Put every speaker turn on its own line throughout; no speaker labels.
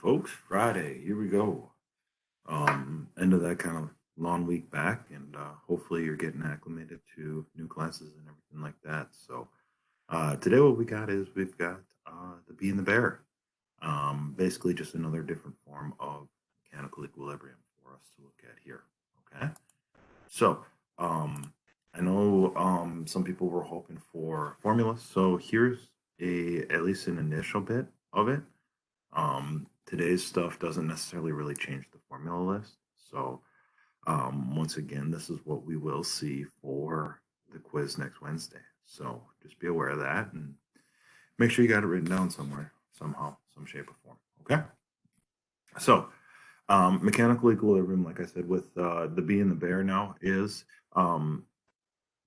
folks. Friday, here we go. End of that kind of long week back, and hopefully you're getting acclimated to new classes and everything like that. So today, what we got is we've got the Bee and the Bear. Basically, just another different form of mechanical equilibrium for us to look at here. Okay, so I know some people were hoping for formulas, so here's a at least an initial bit of it. Today's stuff doesn't necessarily really change the formula list. So, once again, this is what we will see for the quiz next Wednesday. So, just be aware of that and make sure you got it written down somewhere, somehow, some shape or form. Okay. So, mechanical equilibrium, like I said, with the bee and the bear now is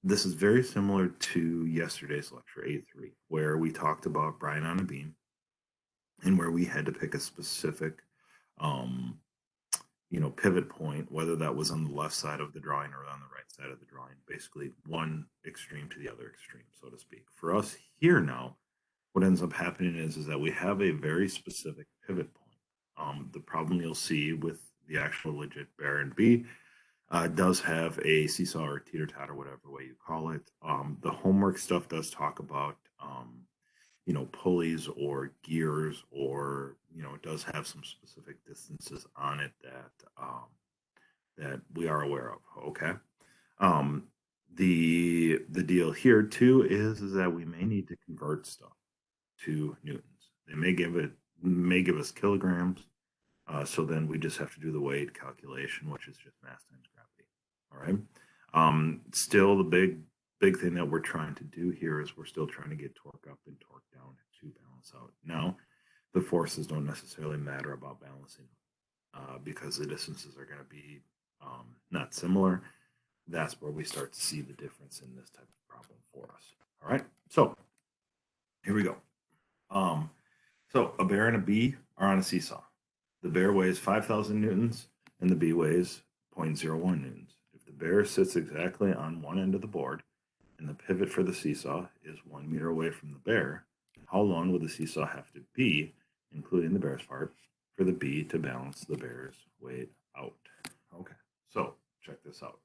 this is very similar to yesterday's lecture A3, where we talked about Brian on a beam and where we had to pick a specific um, pivot point, whether that was on the left side of the drawing or on the right side of the drawing, basically one extreme to the other extreme, so to speak. For us here now, what ends up happening is that we have a very specific pivot point. The problem you'll see with the actual legit bear and bee does have a seesaw or teeter totter, whatever way you call it. The homework stuff does talk about pulleys or gears, or it does have some specific distances on it that we are aware of. Okay. Um, the deal here too is that we may need to convert stuff to newtons. They may give us kilograms. So then we just have to do the weight calculation, which is just mass times gravity. All right. Still, the big thing that we're trying to do here is we're still trying to get torque up and torque down to balance out. Now, the forces don't necessarily matter about balancing because the distances are going to be not similar. That's where we start to see the difference in this type of problem for us. All right. So here we go. So a bear and a bee are on a seesaw. The bear weighs 5,000 newtons and the bee weighs 0.01 newtons. If the bear sits exactly on one end of the board and the pivot for the seesaw is 1 meter away from the bear, how long would the seesaw have to be, including the bear's part, for the bee to balance the bear's weight out? Okay, so check this out.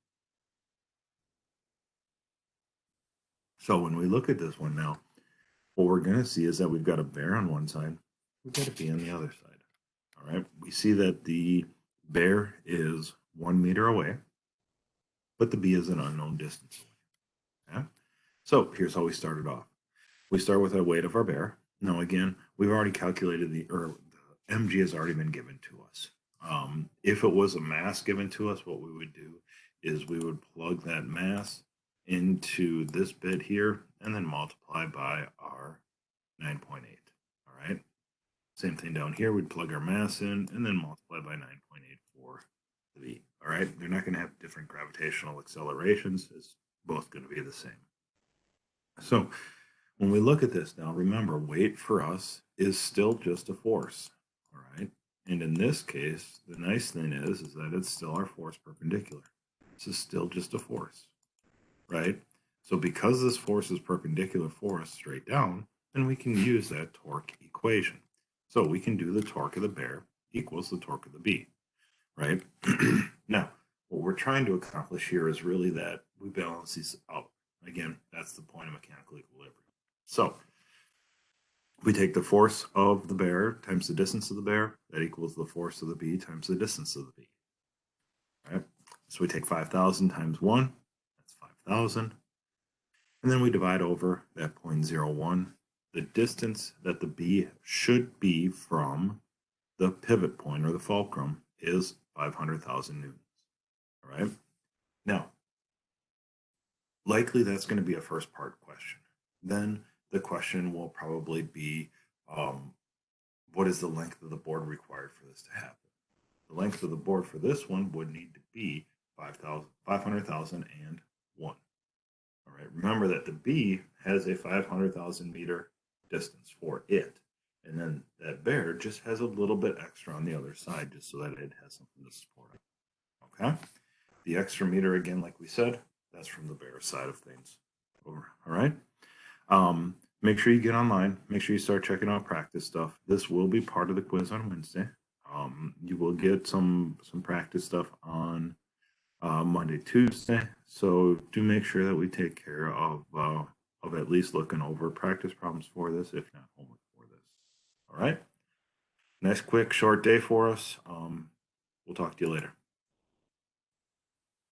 So when we look at this one now, what we're going to see is that we've got a bear on one side, we've got a bee on the other side. All right, we see that the bear is 1 meter away, but the bee is an unknown distance away. Okay? So here's how we started off. We start with our weight of our bear. Now, again, we've already calculated the mg has already been given to us. If it was a mass given to us, what we would do is we would plug that mass into this bit here and then multiply by our 9.8. All right. Same thing down here. We'd plug our mass in and then multiply by 9.8 for the v. All right. They're not going to have different gravitational accelerations. It's both going to be the same. So when we look at this now, remember, weight for us is still just a force. All right. And in this case, the nice thing is that it's still our force perpendicular. This is still just a force, right? So because this force is perpendicular for us straight down, then we can use that torque equation. So we can do the torque of the bear equals the torque of the bee, right? Now, what we're trying to accomplish here is really that we balance these out. Again, that's the point of mechanical equilibrium. So we take the force of the bear times the distance of the bear, that equals the force of the bee times the distance of the bee. All right? So we take 5,000 times 1, that's 5,000. And then we divide over that 0.01. The distance that the bee should be from the pivot point or the fulcrum is 500,000 newtons. All right. Now, likely that's going to be a first part question. Then the question will probably be, what is the length of the board required for this to happen? The length of the board for this one would need to be 500,001. All right. Remember that the bee has a 500,000 meter distance for it. And then that bear just has a little bit extra on the other side just so that it has something to support it. Okay? The extra meter, again, like we said, that's from the bear side of things. All right? Make sure you get online. Make sure you start checking out practice stuff. This will be part of the quiz on Wednesday. You will get some practice stuff on Monday, Tuesday. So do make sure that we take care of at least looking over practice problems for this, if not homework for this. All right. Nice, quick, short day for us. We'll talk to you later.